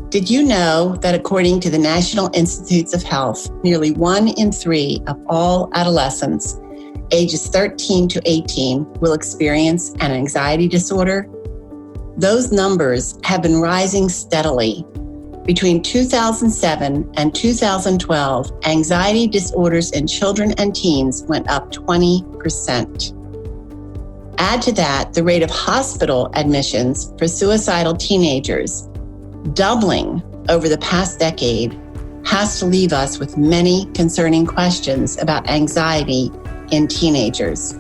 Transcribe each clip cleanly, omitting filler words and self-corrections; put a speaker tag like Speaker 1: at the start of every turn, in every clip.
Speaker 1: Did you know that according to the National Institutes of Health, nearly 1 in 3 of all adolescents ages 13 to 18 will experience an anxiety disorder? Those numbers have been rising steadily. Between 2007 and 2012, anxiety disorders in children and teens went up 20%. Add to that the rate of hospital admissions for suicidal teenagers doubling over the past decade has to leave us with many concerning questions about anxiety in teenagers.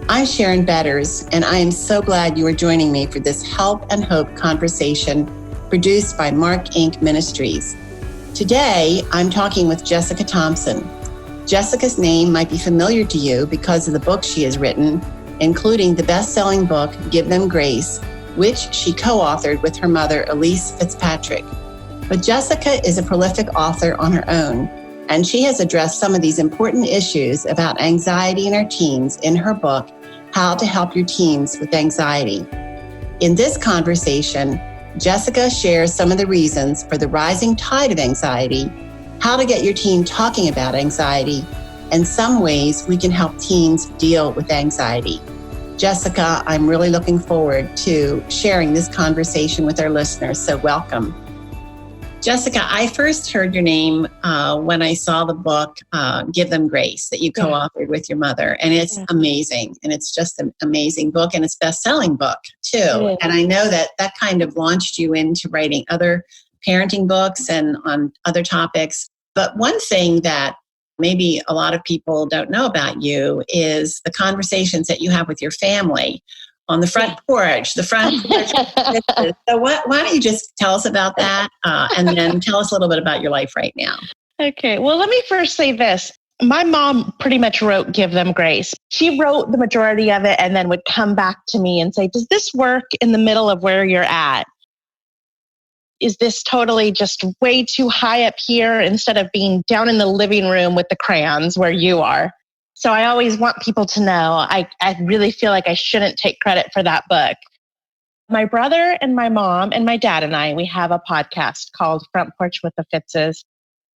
Speaker 1: I'm Sharon Betters, and I am so glad you are joining me for this Help and Hope conversation produced by Mark Inc. Ministries. Today, I'm talking with Jessica Thompson. Jessica's name might be familiar to you because of the books she has written, including the best-selling book, Give Them Grace, which she co-authored with her mother, Elise Fitzpatrick. But Jessica is a prolific author on her own, and she has addressed some of these important issues about anxiety in our teens in her book, How to Help Your Teens with Anxiety. In this conversation, Jessica shares some of the reasons for the rising tide of anxiety, how to get your teen talking about anxiety, and some ways we can help teens deal with anxiety. Jessica, I'm really looking forward to sharing this conversation with our listeners, so welcome. Jessica, I first heard your name when I saw the book, Give Them Grace, that you co-authored with your mother. And it's amazing. And it's just an amazing book. And it's a best-selling book, too. And I know that that kind of launched you into writing other parenting books and on other topics. But one thing that maybe a lot of people don't know about you is the conversations that you have with your family on the front porch, So why don't you just tell us about that and then tell us a little bit about your life right now.
Speaker 2: Okay. Well, let me first say this. My mom pretty much wrote Give Them Grace. She wrote the majority of it and then would come back to me and say, does this work in the middle of where you're at? Is this totally just way too high up here instead of being down in the living room with the crayons where you are? So I always want people to know I really feel like I shouldn't take credit for that book. My brother and my mom and my dad and I, we have a podcast called Front Porch with the Fitzes.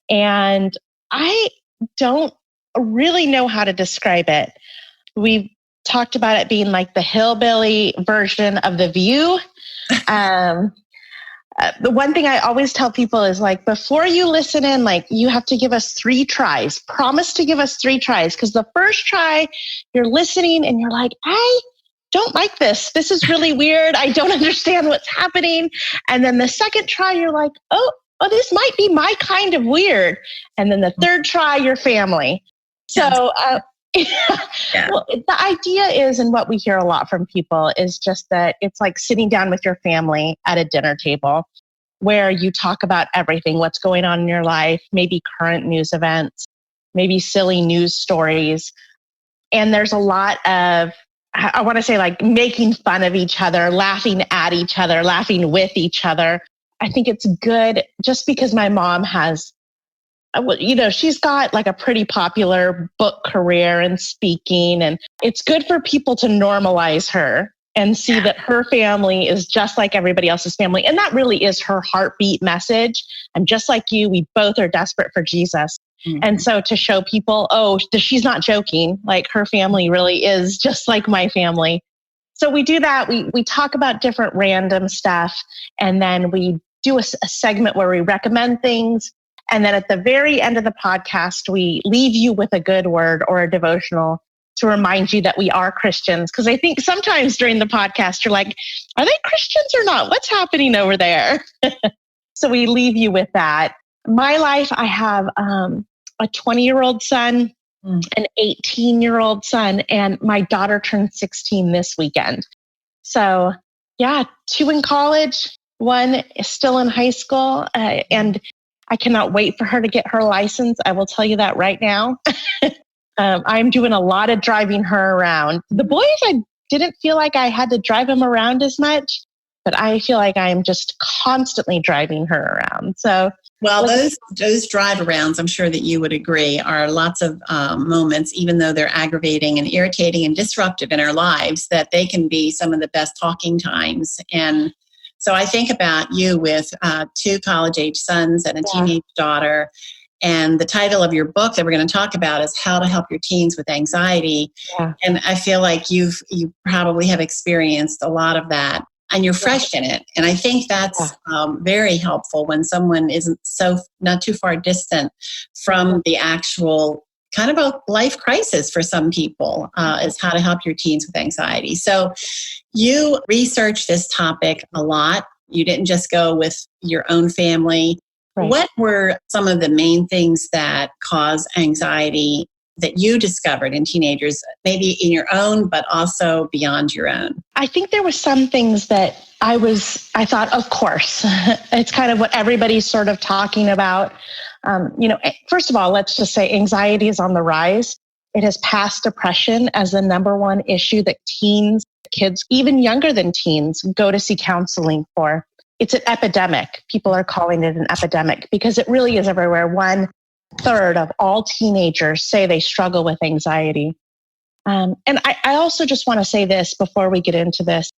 Speaker 2: And I don't really know how to describe it. We've talked about it being like the hillbilly version of The View. The one thing I always tell people is like, before you listen in, like you have to give us 3 tries. Promise to give us 3 tries. Because the first try, you're listening and you're like, I don't like this. This is really weird. I don't understand what's happening. And then the second try, you're like, oh, this might be my kind of weird. And then the third try, your family. So well, the idea is, and what we hear a lot from people is just that it's like sitting down with your family at a dinner table where you talk about everything, what's going on in your life, maybe current news events, maybe silly news stories. And there's a lot of, I want to say like making fun of each other, laughing at each other, laughing with each other. I think it's good just because my mom has she's got like a pretty popular book career and speaking, and it's good for people to normalize her and see that her family is just like everybody else's family. And that really is her heartbeat message. I'm just like you. We both are desperate for Jesus. Mm-hmm. And so to show people, she's not joking. Like her family really is just like my family. So we do that. We talk about different random stuff. And then we do a segment where we recommend things. And then at the very end of the podcast, we leave you with a good word or a devotional to remind you that we are Christians. Because I think sometimes during the podcast, you're like, are they Christians or not? What's happening over there? So we leave you with that. My life, I have a 20-year-old son, an 18-year-old son, and my daughter turned 16 this weekend. So 2 in college, 1 is still in high school, and I cannot wait for her to get her license. I will tell you that right now. I'm doing a lot of driving her around. The boys, I didn't feel like I had to drive them around as much, but I feel like I am just constantly driving her around. So,
Speaker 1: well, those drive-arounds, I'm sure that you would agree, are lots of moments, even though they're aggravating and irritating and disruptive in our lives, that they can be some of the best talking times. And So I think about you with 2 college-age sons and a teenage daughter. And the title of your book that we're going to talk about is How to Help Your Teens with Anxiety.
Speaker 2: Yeah.
Speaker 1: And I feel like you probably have experienced a lot of that, and you're fresh in it. And I think that's very helpful when someone isn't not too far distant from the actual kind of a life crisis for some people, is how to help your teens with anxiety. So you researched this topic a lot. You didn't just go with your own family. Right. What were some of the main things that cause anxiety that you discovered in teenagers, maybe in your own, but also beyond your own?
Speaker 2: I think there were some things that I thought, of course, it's kind of what everybody's sort of talking about. First of all, let's just say anxiety is on the rise. It has passed depression as the number one issue that teens, kids, even younger than teens, go to see counseling for. It's an epidemic. People are calling it an epidemic because it really is everywhere. 1/3 of all teenagers say they struggle with anxiety. And I also just want to say this before we get into this.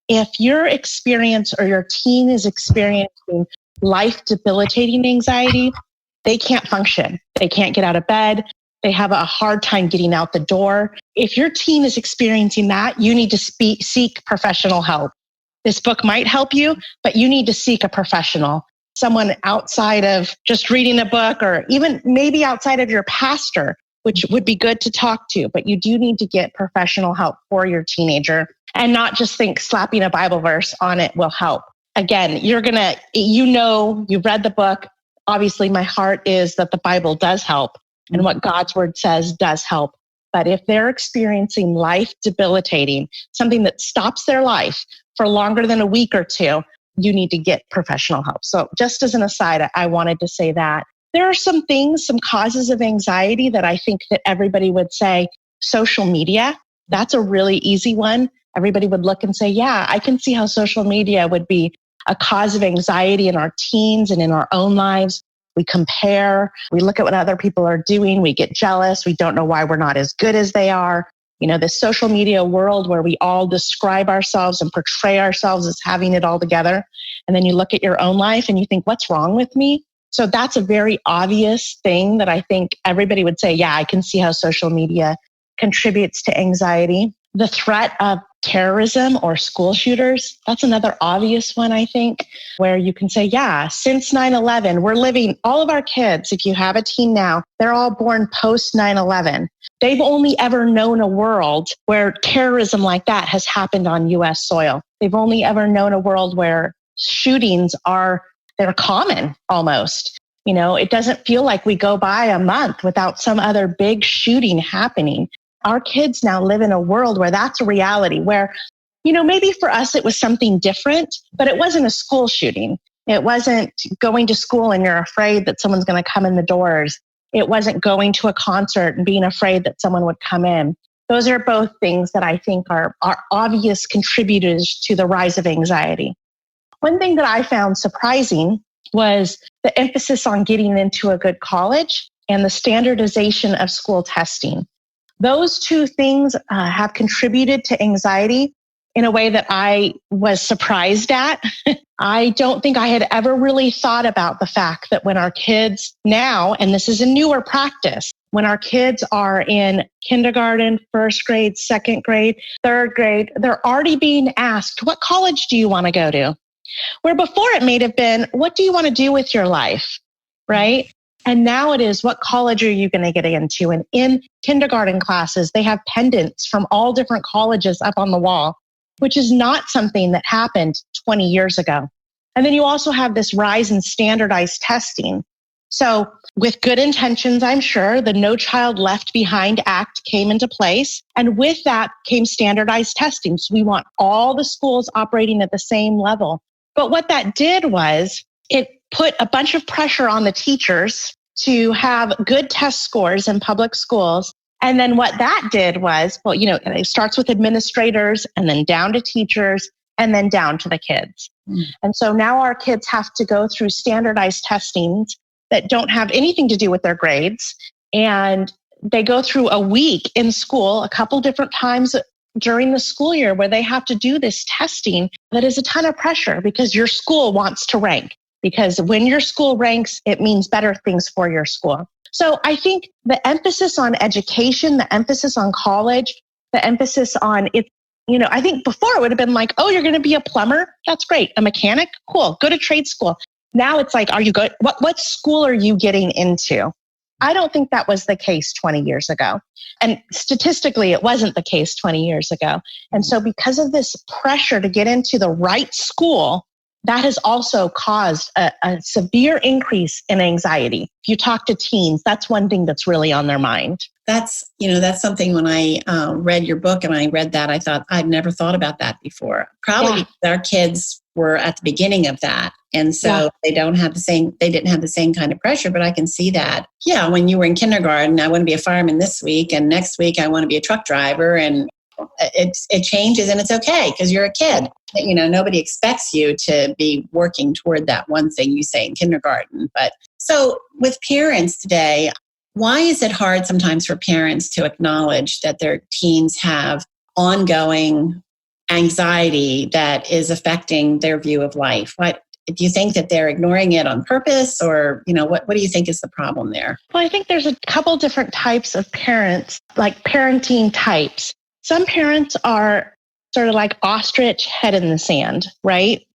Speaker 2: If your experience or your teen is experiencing life-debilitating anxiety, they can't function. They can't get out of bed. They have a hard time getting out the door. If your teen is experiencing that, you need to seek professional help. This book might help you, but you need to seek a professional, someone outside of just reading a book, or even maybe outside of your pastor, which would be good to talk to. But you do need to get professional help for your teenager and not just think slapping a Bible verse on it will help. Again, you've read the book. Obviously, my heart is that the Bible does help and what God's word says does help. But if they're experiencing life debilitating, something that stops their life for longer than a week or 2, you need to get professional help. So just as an aside, I wanted to say that. There are some causes of anxiety that I think that everybody would say. Social media, that's a really easy one. Everybody would look and say, yeah, I can see how social media would be a cause of anxiety in our teens and in our own lives. We compare, we look at what other people are doing, we get jealous, we don't know why we're not as good as they are. This social media world where we all describe ourselves and portray ourselves as having it all together. And then you look at your own life and you think, what's wrong with me? So that's a very obvious thing that I think everybody would say, yeah, I can see how social media contributes to anxiety. The threat of terrorism or school shooters, that's another obvious one, I think, where you can say, yeah, since 9/11, we're living, all of our kids, if you have a teen now, they're all born post 9/11. They've only ever known a world where terrorism like that has happened on U.S. soil. They've only ever known a world where shootings they're common almost. It doesn't feel like we go by a month without some other big shooting happening. Our kids now live in a world where that's a reality, where, maybe for us it was something different, but it wasn't a school shooting. It wasn't going to school and you're afraid that someone's going to come in the doors. It wasn't going to a concert and being afraid that someone would come in. Those are both things that I think are obvious contributors to the rise of anxiety. One thing that I found surprising was the emphasis on getting into a good college and the standardization of school testing. Those 2 things have contributed to anxiety in a way that I was surprised at. I don't think I had ever really thought about the fact that when our kids now, and this is a newer practice, when our kids are in kindergarten, 1st grade, 2nd grade, 3rd grade, they're already being asked, what college do you want to go to? Where before it may have been, what do you want to do with your life? Right? And now it is, what college are you going to get into? And in kindergarten classes, they have pendants from all different colleges up on the wall, which is not something that happened 20 years ago. And then you also have this rise in standardized testing. So with good intentions, I'm sure, the No Child Left Behind Act came into place. And with that came standardized testing. So we want all the schools operating at the same level. But what that did was it put a bunch of pressure on the teachers to have good test scores in public schools. And then what that did was, it starts with administrators and then down to teachers and then down to the kids. And so now our kids have to go through standardized testings that don't have anything to do with their grades. And they go through a week in school, a couple different times during the school year where they have to do this testing that is a ton of pressure because your school wants to rank. Because when your school ranks, it means better things for your school. So I think the emphasis on education, the emphasis on college, the emphasis on it, I think before it would have been like, oh, you're going to be a plumber? That's great. A mechanic? Cool. Go to trade school. Now it's like, are you good? What school are you getting into? I don't think that was the case 20 years ago. And statistically, it wasn't the case 20 years ago. And so because of this pressure to get into the right school, that has also caused a severe increase in anxiety. If you talk to teens, that's one thing that's really on their mind.
Speaker 1: That's something when I read your book and I read that, I thought, I'd never thought about that before. Probably because our kids were at the beginning of that. And so they didn't have the same kind of pressure, but I can see that. Yeah, when you were in kindergarten, I want to be a fireman this week, and next week I want to be a truck driver, and it changes, and it's okay because you're a kid. Nobody expects you to be working toward that one thing you say in kindergarten. But so with parents today, why is it hard sometimes for parents to acknowledge that their teens have ongoing anxiety that is affecting their view of life? What do you think, that they're ignoring it on purpose, or what do you think is the problem there?
Speaker 2: Well, I think there's a couple different types of parents, like parenting types. Some parents are sort of like ostrich, head in the sand, right?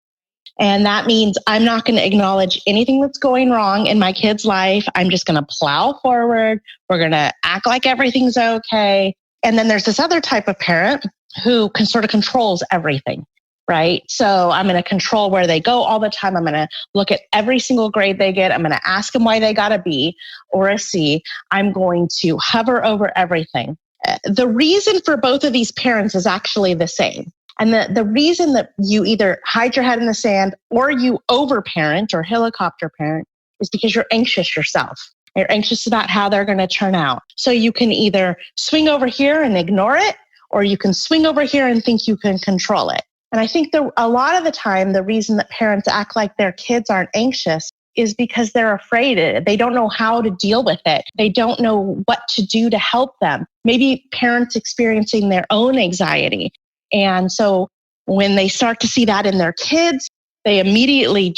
Speaker 2: And that means I'm not going to acknowledge anything that's going wrong in my kid's life. I'm just going to plow forward. We're going to act like everything's okay. And then there's this other type of parent who sort of controls everything, right? So I'm going to control where they go all the time. I'm going to look at every single grade they get. I'm going to ask them why they got a B or a C. I'm going to hover over everything. The reason for both of these parents is actually the same. And the reason that you either hide your head in the sand or you overparent or helicopter parent is because you're anxious yourself. You're anxious about how they're going to turn out. So you can either swing over here and ignore it, or you can swing over here and think you can control it. And I think a lot of the time, the reason that parents act like their kids aren't anxious is because they're afraid. They don't know how to deal with it. They don't know what to do to help them. Maybe parents experiencing their own anxiety. And so when they start to see that in their kids, they immediately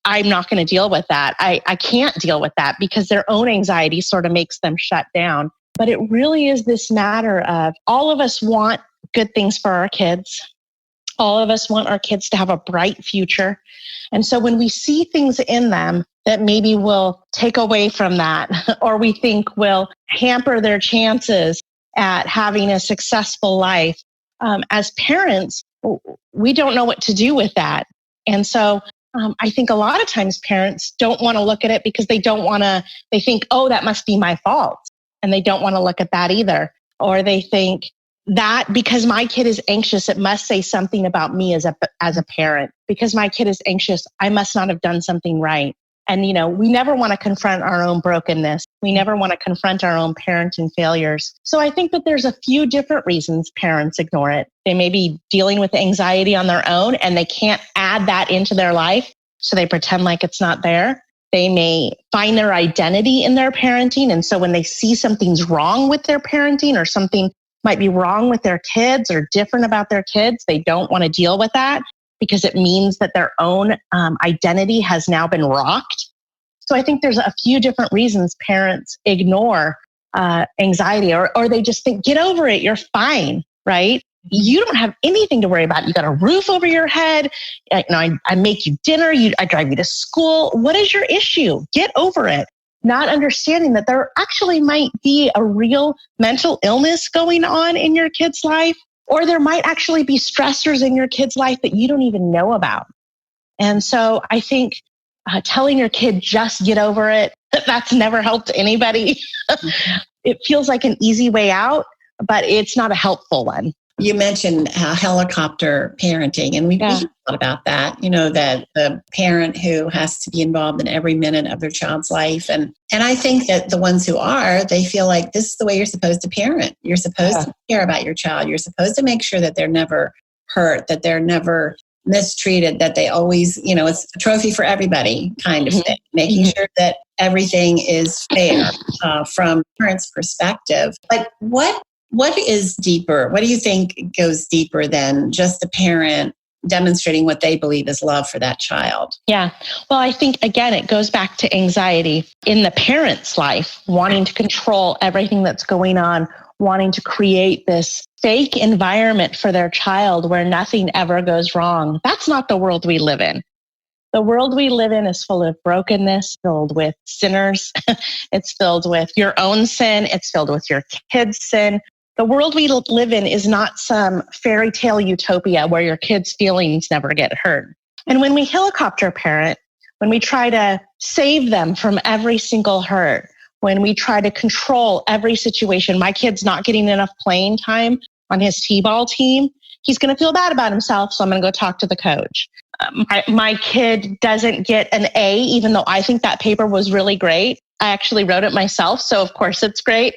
Speaker 2: I'm not going to deal with that. I can't deal with that, because their own anxiety sort of makes them shut down. But it really is this matter of, all of us want good things for our kids. All of us want our kids to have a bright future. And so when we see things in them that maybe will take away from that, or we think will hamper their chances at having a successful life, as parents, we don't know what to do with that. And so I think a lot of times parents don't want to look at it because they think, oh, that must be my fault. And they don't want to look at that either. Or they think that because my kid is anxious, it must say something about me as a parent. Because my kid is anxious, I must not have done something right. And, we never want to confront our own brokenness. We never want to confront our own parenting failures. So I think that there's a few different reasons parents ignore it. They may be dealing with anxiety on their own and they can't add that into their life, so they pretend like it's not there. They may find their identity in their parenting. And so when they see something's wrong with their parenting, or something might be wrong with their kids or different about their kids, they don't want to deal with that, because it means that their own identity has now been rocked. So I think there's a few different reasons parents ignore anxiety, or they just think, get over it, you're fine, right? You don't have anything to worry about. You got a roof over your head. I make you dinner. I drive you to school. What is your issue? Get over it. Not understanding that there actually might be a real mental illness going on in your kid's life, or there might actually be stressors in your kid's life that you don't even know about. And so I think telling your kid just get over it, that's never helped anybody. It feels like an easy way out, but it's not a helpful one.
Speaker 1: You mentioned helicopter parenting, and we thought about that, that the parent who has to be involved in every minute of their child's life. And I think that the ones who are, they feel like this is the way you're supposed to parent. You're supposed to care about your child. You're supposed to make sure that they're never hurt, that they're never mistreated, that they always, it's a trophy for everybody kind of thing, making sure that everything is fair from parents' perspective. But what What is deeper? What do you think goes deeper than just a parent demonstrating what they believe is love for that child?
Speaker 2: Yeah. Well, I think, again, it goes back to anxiety in the parent's life, wanting to control everything that's going on, wanting to create this fake environment for their child where nothing ever goes wrong. That's not the world we live in. The world we live in is full of brokenness, filled with sinners. It's filled with your own sin. It's filled with your kids' sin. The world we live in is not some fairy tale utopia where your kids' feelings never get hurt. And when we helicopter parent, when we try to save them from every single hurt, when we try to control every situation, my kid's not getting enough playing time on his t-ball team, he's going to feel bad about himself, so I'm going to go talk to the coach. My kid doesn't get an A, even though I think that paper was really great. I actually wrote it myself, so of course it's great.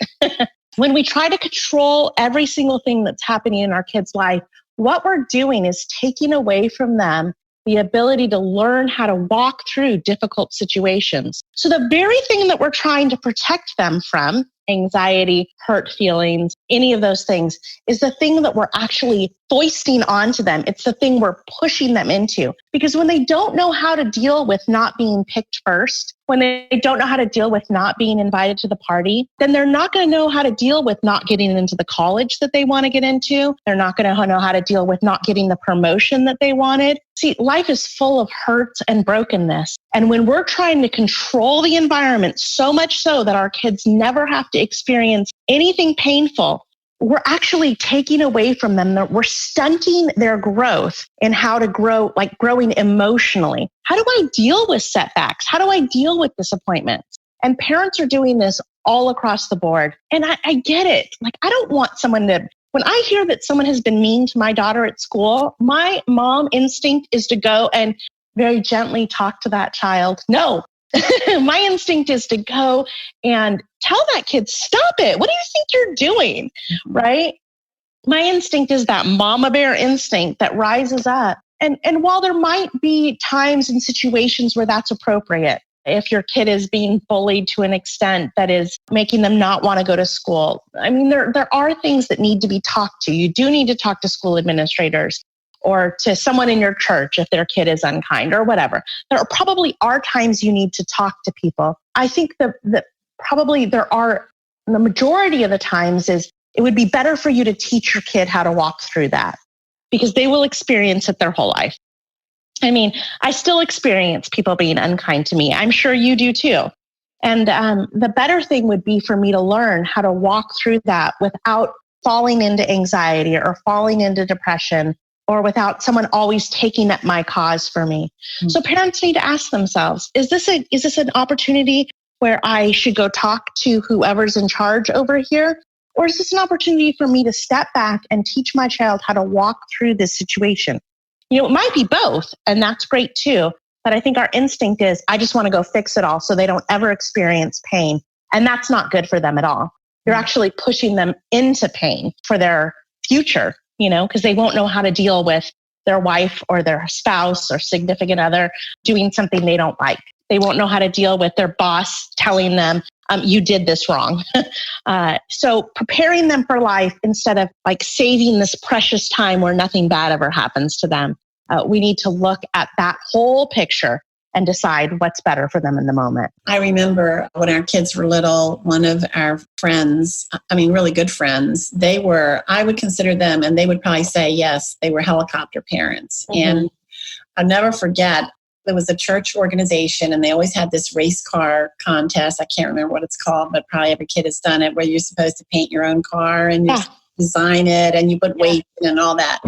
Speaker 2: When we try to control every single thing that's happening in our kids' life, what we're doing is taking away from them the ability to learn how to walk through difficult situations. So the very thing that we're trying to protect them from, anxiety, hurt feelings, any of those things, is the thing that we're actually foisting onto them. It's the thing we're pushing them into. Because when they don't know how to deal with not being picked first, when they don't know how to deal with not being invited to the party, then they're not going to know how to deal with not getting into the college that they want to get into. They're not going to know how to deal with not getting the promotion that they wanted. See, life is full of hurt and brokenness. And when we're trying to control the environment so much so that our kids never have to experience anything painful, we're actually taking away from them. We're stunting their growth in how to grow, like growing emotionally. How do I deal with setbacks? How do I deal with disappointments? And parents are doing this all across the board. And I get it. Like, I don't want someone to, when I hear that someone has been mean to my daughter at school, my mom instinct is to go and very gently talk to that child. No. My instinct is to go and tell that kid, stop it. What do you think you're doing? Right? My instinct is that mama bear instinct that rises up. And while there might be times and situations where that's appropriate, if your kid is being bullied to an extent that is making them not want to go to school, I mean, there are things that need to be talked to. You do need to talk to school administrators or to someone in your church if their kid is unkind or whatever. There probably are times you need to talk to people. I think that probably there are, the majority of the times is it would be better for you to teach your kid how to walk through that because they will experience it their whole life. I mean, I still experience people being unkind to me. I'm sure you do too. And the better thing would be for me to learn how to walk through that without falling into anxiety or falling into depression, or without someone always taking up my cause for me. Mm-hmm. So parents need to ask themselves, is this an opportunity where I should go talk to whoever's in charge over here? Or is this an opportunity for me to step back and teach my child how to walk through this situation? You know, it might be both, and that's great too. But I think our instinct is, I just want to go fix it all so they don't ever experience pain. And that's not good for them at all. You're actually pushing them into pain for their future, you know, because they won't know how to deal with their wife or their spouse or significant other doing something they don't like. They won't know how to deal with their boss telling them, you did this wrong. So preparing them for life instead of like saving this precious time where nothing bad ever happens to them. We need to look at that whole picture and decide what's better for them in the moment.
Speaker 1: I remember when our kids were little, one of our friends, really good friends, I would consider them, and they would probably say, yes, they were helicopter parents. Mm-hmm. And I'll never forget, there was a church organization and they always had this race car contest. I can't remember what it's called, but probably every kid has done it, where you're supposed to paint your own car and you design it and you put weight in and all that.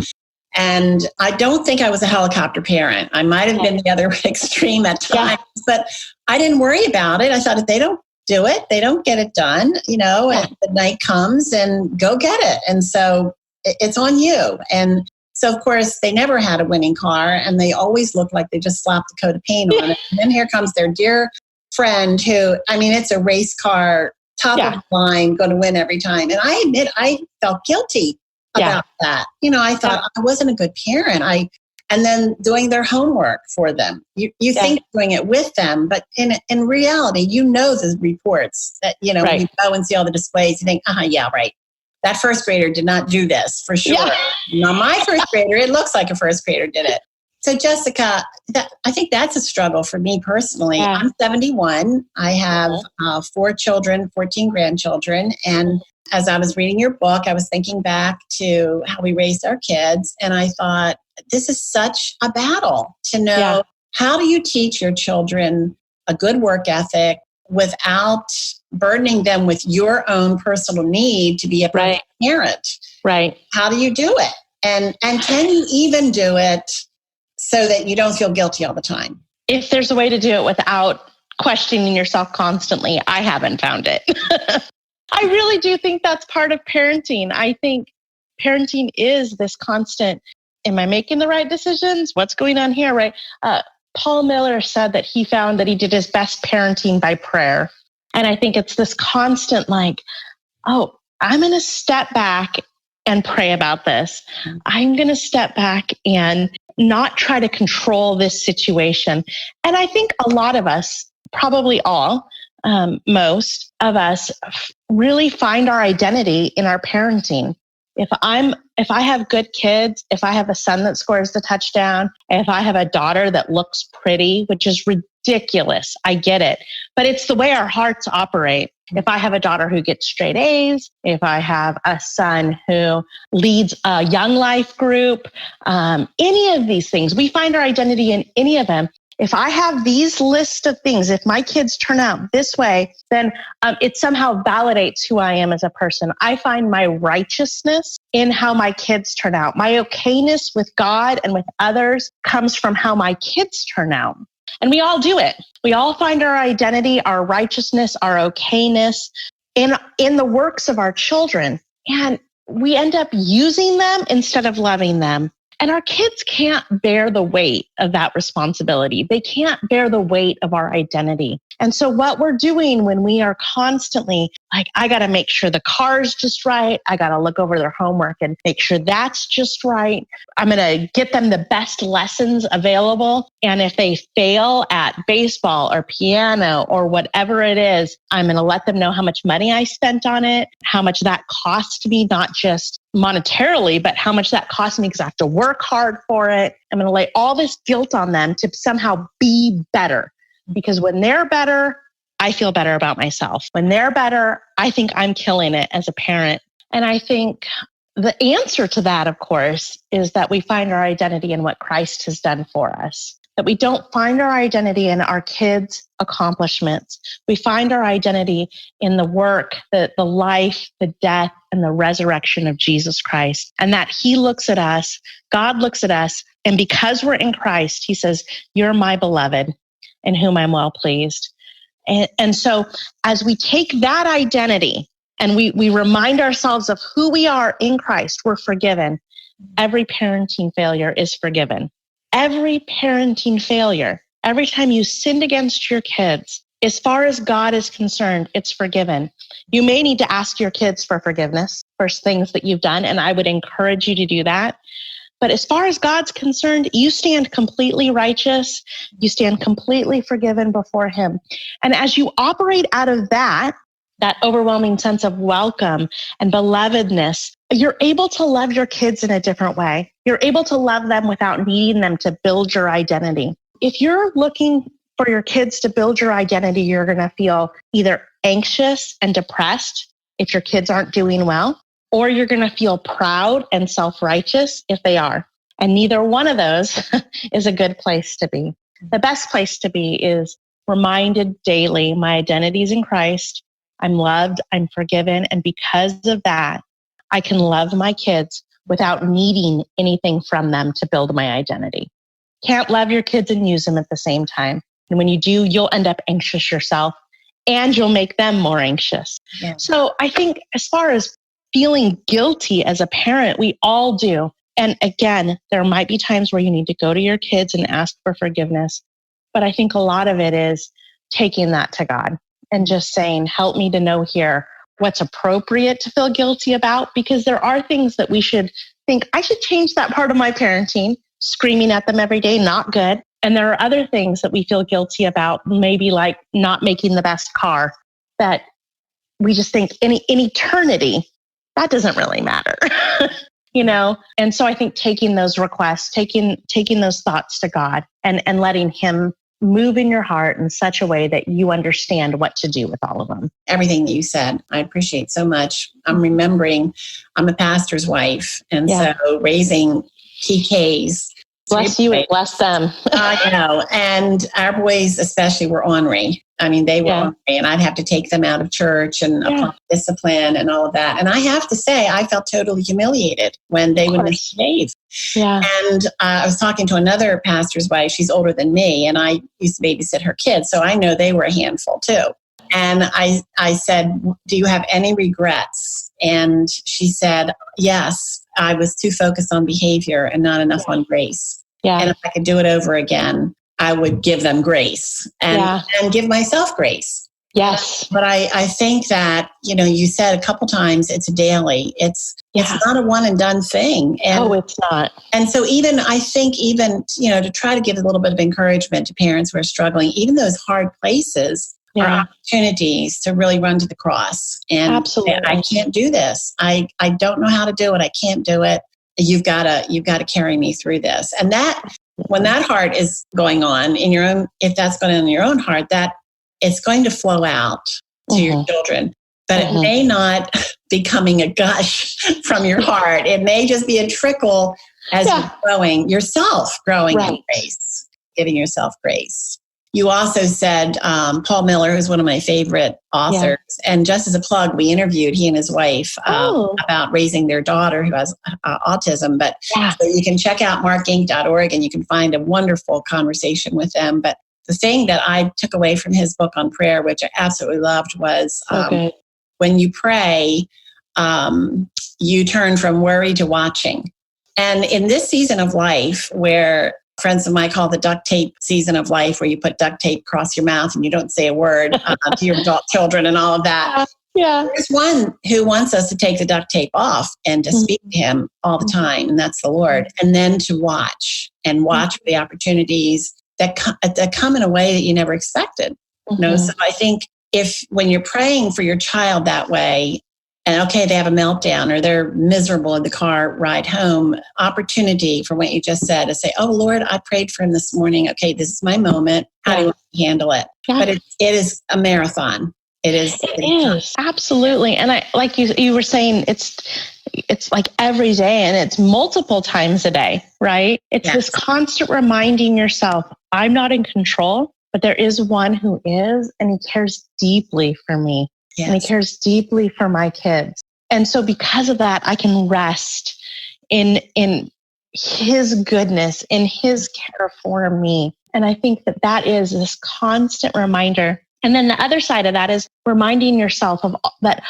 Speaker 1: And I don't think I was a helicopter parent. I might have been the other extreme at times, but I didn't worry about it. I thought, if they don't do it, they don't get it done, and the night comes and go get it. And so it's on you. And so, of course, they never had a winning car, and they always looked like they just slapped a coat of paint on it. And then here comes their dear friend who, it's a race car, top of the line, going to win every time. And I admit, I felt guilty about that. I thought I wasn't a good parent. And then doing their homework for them. You think doing it with them, but in reality, the reports that, when you go and see all the displays, you think, right. that first grader did not do this for sure.
Speaker 2: Yeah.
Speaker 1: Now, my first grader, it looks like a first grader did it. So, Jessica, I think that's a struggle for me personally.
Speaker 2: Yeah.
Speaker 1: I'm 71. I have 4 children, 14 grandchildren. And as I was reading your book, I was thinking back to how we raised our kids. And I thought, this is such a battle to know how do you teach your children a good work ethic without burdening them with your own personal need to be a perfect parent.
Speaker 2: Right.
Speaker 1: How do you do it? And can you even do it so that you don't feel guilty all the time?
Speaker 2: If there's a way to do it without questioning yourself constantly, I haven't found it. I really do think that's part of parenting. I think parenting is this constant, am I making the right decisions? What's going on here, right? Paul Miller said that he found that he did his best parenting by prayer. And I think it's this constant like, oh, I'm going to step back and pray about this. I'm going to step back and not try to control this situation. And I think a lot of us, probably all, most of us really find our identity in our parenting. If I have good kids, if I have a son that scores the touchdown, if I have a daughter that looks pretty, which is ridiculous, I get it. But it's the way our hearts operate. If I have a daughter who gets straight A's, if I have a son who leads a young life group, any of these things, we find our identity in any of them. If I have these list of things, if my kids turn out this way, then it somehow validates who I am as a person. I find my righteousness in how my kids turn out. My okayness with God and with others comes from how my kids turn out. And we all do it. We all find our identity, our righteousness, our okayness in the works of our children. And we end up using them instead of loving them. And our kids can't bear the weight of that responsibility. They can't bear the weight of our identity. And so what we're doing when we are constantly like, I got to make sure the car's just right. I got to look over their homework and make sure that's just right. I'm going to get them the best lessons available. And if they fail at baseball or piano or whatever it is, I'm going to let them know how much money I spent on it, how much that cost me, not just monetarily, but how much that cost me because I have to work hard for it. I'm going to lay all this guilt on them to somehow be better. Because when they're better, I feel better about myself. When they're better, I think I'm killing it as a parent. And I think the answer to that, of course, is that we find our identity in what Christ has done for us. That we don't find our identity in our kids' accomplishments. We find our identity in the work, the life, the death, and the resurrection of Jesus Christ. And that He looks at us, God looks at us, and because we're in Christ, He says, "You're my beloved, in whom I'm well pleased." And so as we take that identity and we remind ourselves of who we are in Christ, we're forgiven. Every parenting failure is forgiven. Every parenting failure, every time you sinned against your kids, as far as God is concerned, it's forgiven. You may need to ask your kids for forgiveness for things that you've done, and I would encourage you to do that. But as far as God's concerned, you stand completely righteous. You stand completely forgiven before Him. And as you operate out of that overwhelming sense of welcome and belovedness, you're able to love your kids in a different way. You're able to love them without needing them to build your identity. If you're looking for your kids to build your identity, you're going to feel either anxious and depressed if your kids aren't doing well, or you're going to feel proud and self-righteous if they are. And neither one of those is a good place to be. The best place to be is reminded daily, my identity is in Christ. I'm loved, I'm forgiven. And because of that, I can love my kids without needing anything from them to build my identity. Can't love your kids and use them at the same time. And when you do, you'll end up anxious yourself and you'll make them more anxious. Yeah. So I think as far as feeling guilty as a parent, we all do. And again, there might be times where you need to go to your kids and ask for forgiveness. But I think a lot of it is taking that to God and just saying, help me to know here what's appropriate to feel guilty about, because there are things that we should think, I should change that part of my parenting, screaming at them every day, not good. And there are other things that we feel guilty about, maybe like not making the best car, that we just think in eternity, that doesn't really matter. And so I think taking those requests, taking those thoughts to God and letting him move in your heart in such a way that you understand what to do with all of them.
Speaker 1: Everything that you said, I appreciate so much. I'm remembering I'm a pastor's wife, and so raising TKs.
Speaker 2: Bless you and bless them.
Speaker 1: I know. And our boys especially were ornery. I mean, they were ornery, and I'd have to take them out of church and apply discipline and all of that. And I have to say, I felt totally humiliated when they would misbehave.
Speaker 2: Yeah.
Speaker 1: And I was talking to another pastor's wife. She's older than me, and I used to babysit her kids. So I know they were a handful too. And I said, do you have any regrets? And she said, yes, I was too focused on behavior and not enough on grace.
Speaker 2: Yeah.
Speaker 1: And if I could do it over again, I would give them grace and give myself grace.
Speaker 2: Yes.
Speaker 1: But I think that, you said a couple times, it's daily. It's not a one and done thing. And,
Speaker 2: it's not.
Speaker 1: And so I think to try to give a little bit of encouragement to parents who are struggling, even those hard places are opportunities to really run to the cross. And
Speaker 2: absolutely.
Speaker 1: I can't do this. I don't know how to do it. I can't do it. You've got to carry me through this. And that, when that heart is going on in your own, if that's going on in your own heart, that it's going to flow out to your children, but it may not be coming a gush from your heart. It may just be a trickle as you're growing in grace, giving yourself grace. You also said Paul Miller, who's one of my favorite authors, and just as a plug, we interviewed he and his wife about raising their daughter who has autism. But so you can check out markinc.org and you can find a wonderful conversation with them. But the thing that I took away from his book on prayer, which I absolutely loved, was when you pray, you turn from worry to watching. And in this season of life where friends of mine call the duct tape season of life, where you put duct tape across your mouth and you don't say a word to your adult children and all of that. There's one who wants us to take the duct tape off and to speak to him all the time, and that's the Lord. And then to watch for the opportunities that come in a way that you never expected. So I think when you're praying for your child that way, and they have a meltdown or they're miserable in the car ride home, opportunity for what you just said to say, oh, Lord, I prayed for him this morning. Okay, this is my moment. How do you want to handle it? Yeah. But it is a marathon. It is.
Speaker 2: Absolutely. And I, like you were saying, it's like every day and it's multiple times a day, right? It's this constant reminding yourself, I'm not in control, but there is one who is, and he cares deeply for me. And he cares deeply for my kids. And so because of that, I can rest in his goodness, in his care for me. And I think that is this constant reminder. And then the other side of that is reminding yourself of that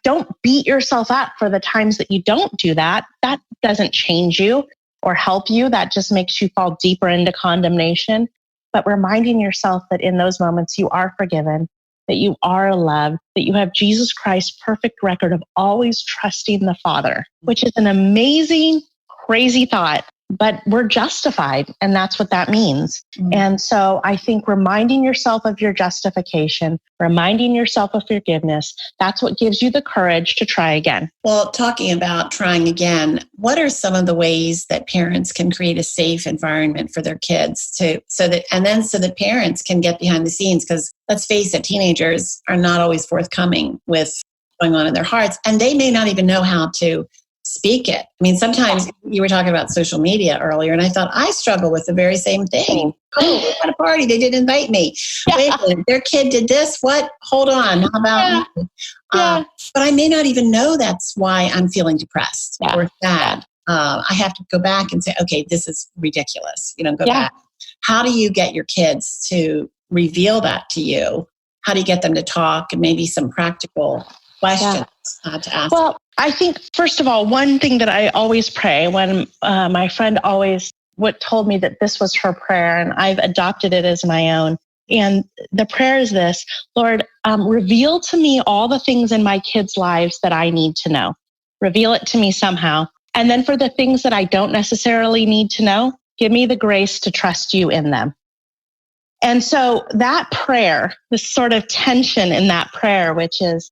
Speaker 2: don't beat yourself up for the times that you don't do that. That doesn't change you or help you. That just makes you fall deeper into condemnation. But reminding yourself that in those moments you are forgiven, that you are loved, that you have Jesus Christ's perfect record of always trusting the Father, which is an amazing, crazy thought, but we're justified. And that's what that means. And so I think reminding yourself of your justification, reminding yourself of forgiveness, that's what gives you the courage to try again.
Speaker 1: Well, talking about trying again, what are some of the ways that parents can create a safe environment for their kids so that parents can get behind the scenes? Because let's face it, teenagers are not always forthcoming with what's going on in their hearts, and they may not even know how to speak it. I mean, sometimes you were talking about social media earlier, and I thought I struggle with the very same thing. Oh, we're at a party. They didn't invite me. Wait a minute, their kid did this. What? Hold on. How about me? But I may not even know that's why I'm feeling depressed or sad. I have to go back and say, okay, this is ridiculous. Go back. How do you get your kids to reveal that to you? How do you get them to talk, and maybe some practical questions to ask?
Speaker 2: Well, I think, first of all, one thing that I always pray when my friend always told me that this was her prayer, and I've adopted it as my own. And the prayer is this: Lord, reveal to me all the things in my kids' lives that I need to know. Reveal it to me somehow. And then for the things that I don't necessarily need to know, give me the grace to trust you in them. And so that prayer, this sort of tension in that prayer, which is,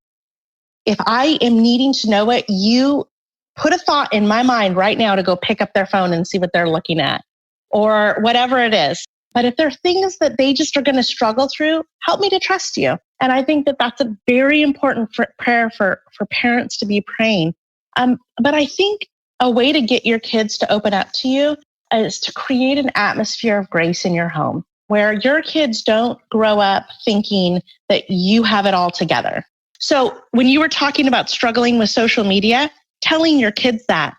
Speaker 2: if I am needing to know it, you put a thought in my mind right now to go pick up their phone and see what they're looking at or whatever it is. But if there are things that they just are going to struggle through, help me to trust you. And I think that that's a very important prayer for parents to be praying. But I think a way to get your kids to open up to you is to create an atmosphere of grace in your home where your kids don't grow up thinking that you have it all together. So when you were talking about struggling with social media, telling your kids that,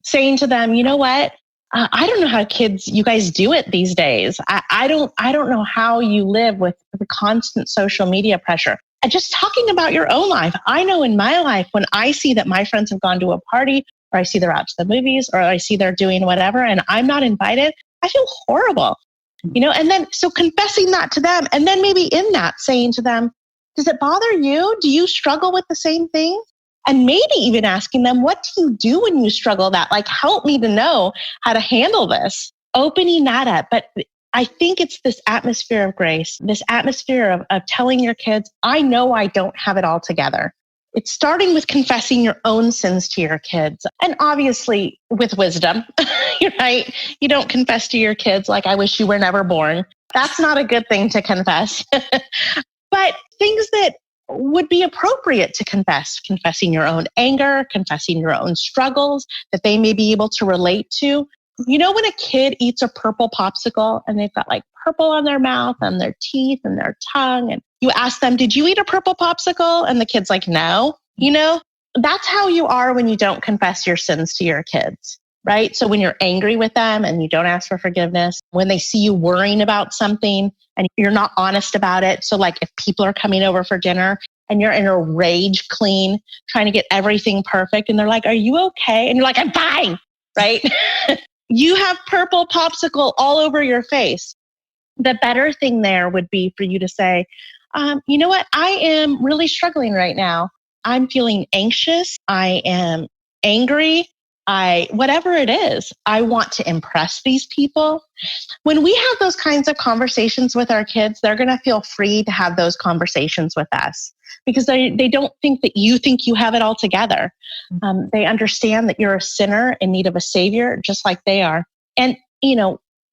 Speaker 2: saying to them, you know what? I don't know how you guys do it these days. I don't know how you live with the constant social media pressure. And just talking about your own life. I know in my life, when I see that my friends have gone to a party, or I see they're out to the movies, or I see they're doing whatever, and I'm not invited, I feel horrible. And then so confessing that to them, and then maybe in that saying to them, does it bother you? Do you struggle with the same thing? And maybe even asking them, what do you do when you struggle that? Like, help me to know how to handle this, opening that up. But I think it's this atmosphere of grace, this atmosphere of telling your kids, I know I don't have it all together. It's starting with confessing your own sins to your kids. And obviously with wisdom, right? You don't confess to your kids like, I wish you were never born. That's not a good thing to confess. But things that would be appropriate to confess, confessing your own anger, confessing your own struggles that they may be able to relate to. When a kid eats a purple popsicle and they've got like purple on their mouth and their teeth and their tongue, and you ask them, did you eat a purple popsicle? And the kid's like, no. That's how you are when you don't confess your sins to your kids, right? So when you're angry with them and you don't ask for forgiveness, when they see you worrying about something and you're not honest about it. So like if people are coming over for dinner and you're in a rage clean, trying to get everything perfect, and they're like, are you okay? And you're like, I'm fine, right? You have purple popsicle all over your face. The better thing there would be for you to say, you know what? I am really struggling right now. I'm feeling anxious. I am angry. Whatever it is, I want to impress these people. When we have those kinds of conversations with our kids, they're going to feel free to have those conversations with us because they don't think that you think you have it all together. They understand that you're a sinner in need of a savior, just like they are. And,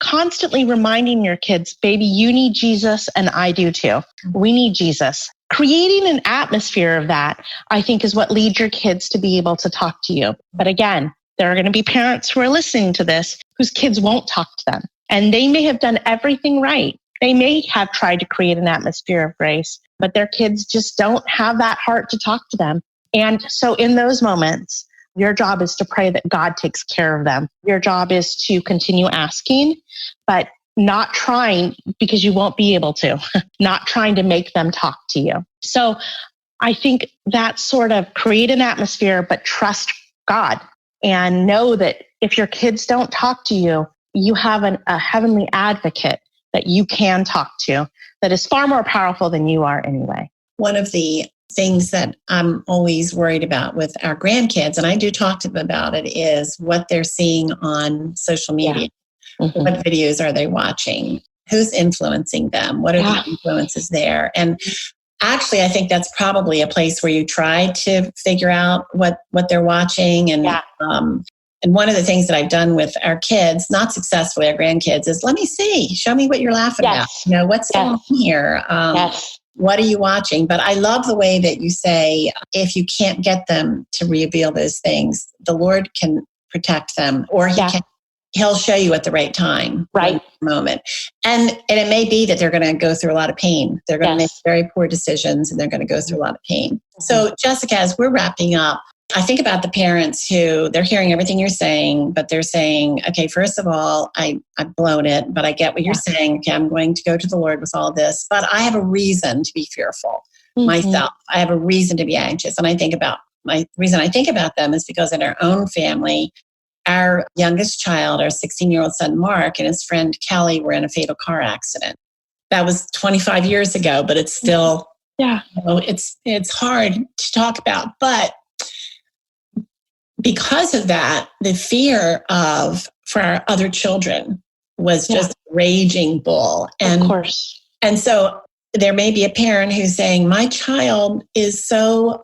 Speaker 2: constantly reminding your kids, baby, you need Jesus and I do too. We need Jesus. Creating an atmosphere of that, I think, is what leads your kids to be able to talk to you. But again, there are going to be parents who are listening to this whose kids won't talk to them. And they may have done everything right. They may have tried to create an atmosphere of grace, but their kids just don't have that heart to talk to them. And so in those moments, your job is to pray that God takes care of them. Your job is to continue asking, but not trying, because you won't be able to, not trying to make them talk to you. So I think that sort of create an atmosphere, but trust God and know that if your kids don't talk to you, you have a heavenly advocate that you can talk to that is far more powerful than you are anyway.
Speaker 1: One of the things that I'm always worried about with our grandkids, and I do talk to them about it, is what they're seeing on social media. Yeah. Mm-hmm. What videos are they watching? Who's influencing them? What are the influences there? And actually, I think that's probably a place where you try to figure out what they're watching. And and one of the things that I've done with our kids, not successfully, our grandkids, is let me see, show me what you're laughing about. What's going on here? What are you watching? But I love the way that you say, if you can't get them to reveal those things, the Lord can protect them, or He'll show you at the right time, right moment. And it may be that they're going to go through a lot of pain. They're going to make very poor decisions, and they're going to go through a lot of pain. Mm-hmm. So Jessica, as we're wrapping up, I think about the parents who they're hearing everything you're saying, but they're saying, okay, first of all, I've blown it, but I get what you're saying. Okay, I'm going to go to the Lord with all this, but I have a reason to be fearful myself. I have a reason to be anxious. And I think about my reason I think about them is because in our own family, our youngest child, our 16-year-old son, Mark, and his friend Kelly were in a fatal car accident. That was 25 years ago, but it's still, it's hard to talk about. But because of that, the fear for our other children was just a raging bull. And,
Speaker 2: of course.
Speaker 1: And so there may be a parent who's saying, my child is so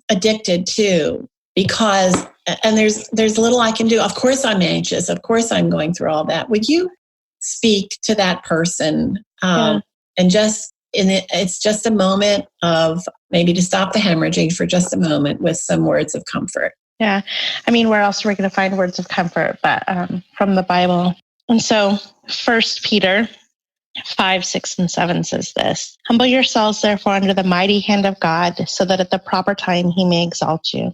Speaker 1: addicted to, because, and there's little I can do. Of course I'm anxious. Of course I'm going through all that. Would you speak to that person and it's just a moment of maybe to stop the hemorrhaging for just a moment with some words of comfort?
Speaker 2: Yeah. I mean, where else are we going to find words of comfort but from the Bible? And so 1 Peter 5, 6, and 7 says this: "Humble yourselves, therefore, under the mighty hand of God, so that at the proper time he may exalt you,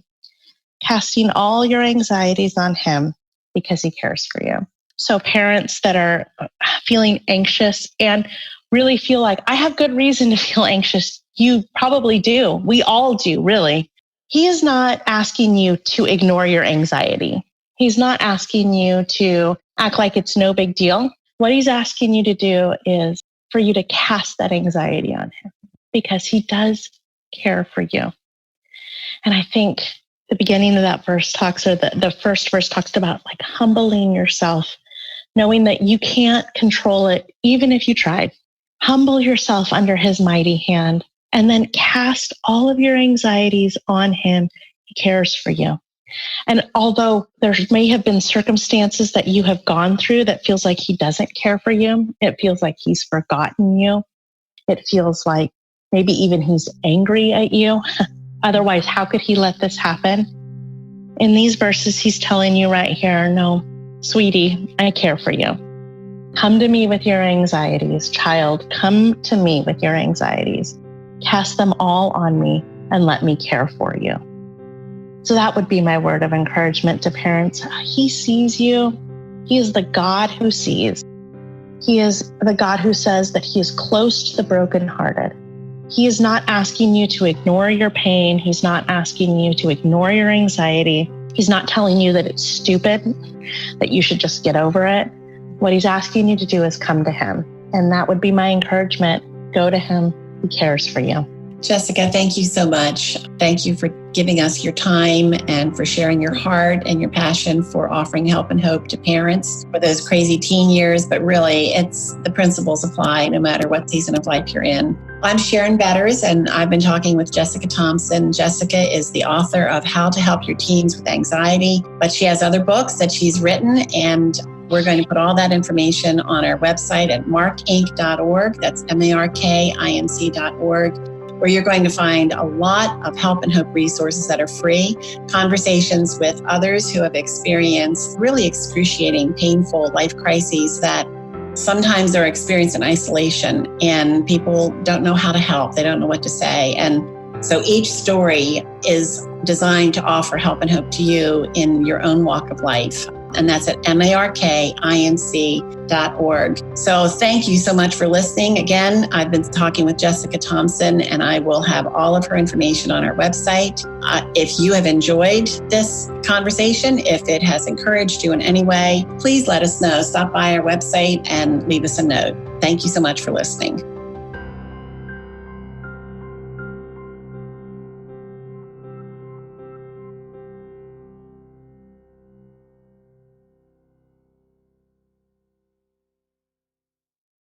Speaker 2: casting all your anxieties on him because he cares for you." So parents that are feeling anxious and really feel like, I have good reason to feel anxious. You probably do. We all do, really. He is not asking you to ignore your anxiety. He's not asking you to act like it's no big deal. What he's asking you to do is for you to cast that anxiety on him, because he does care for you. And I think the beginning of that verse talks, or the first verse talks about like humbling yourself, knowing that you can't control it, even if you tried. Humble yourself under his mighty hand, and then cast all of your anxieties on him. He cares for you. And although there may have been circumstances that you have gone through that feels like he doesn't care for you, it feels like he's forgotten you, it feels like maybe even he's angry at you. Otherwise, how could he let this happen? In these verses, he's telling you right here, no, sweetie, I care for you. Come to me with your anxieties. Child, come to me with your anxieties. Cast them all on me and let me care for you. So that would be my word of encouragement to parents. He sees you. He is the God who sees. He is the God who says that he is close to the brokenhearted. He is not asking you to ignore your pain. He's not asking you to ignore your anxiety. He's not telling you that it's stupid, that you should just get over it. What he's asking you to do is come to him. And that would be my encouragement. Go to him. He cares for you.
Speaker 1: Jessica, thank you so much. Thank you for giving us your time and for sharing your heart and your passion for offering help and hope to parents for those crazy teen years. But really, it's the principles apply no matter what season of life you're in. I'm Sharon Betters, and I've been talking with Jessica Thompson. Jessica is the author of How to Help Your Teens with Anxiety, but she has other books that she's written, and we're going to put all that information on our website at markinc.org. That's markinc.org. where you're going to find a lot of help and hope resources that are free, conversations with others who have experienced really excruciating, painful life crises that sometimes they're experienced in isolation and people don't know how to help. They don't know what to say. And so each story is designed to offer help and hope to you in your own walk of life. And that's at markinc.org. So thank you so much for listening. Again, I've been talking with Jessica Thompson, and I will have all of her information on our website. If you have enjoyed this conversation, if it has encouraged you in any way, please let us know. Stop by our website and leave us a note. Thank you so much for listening.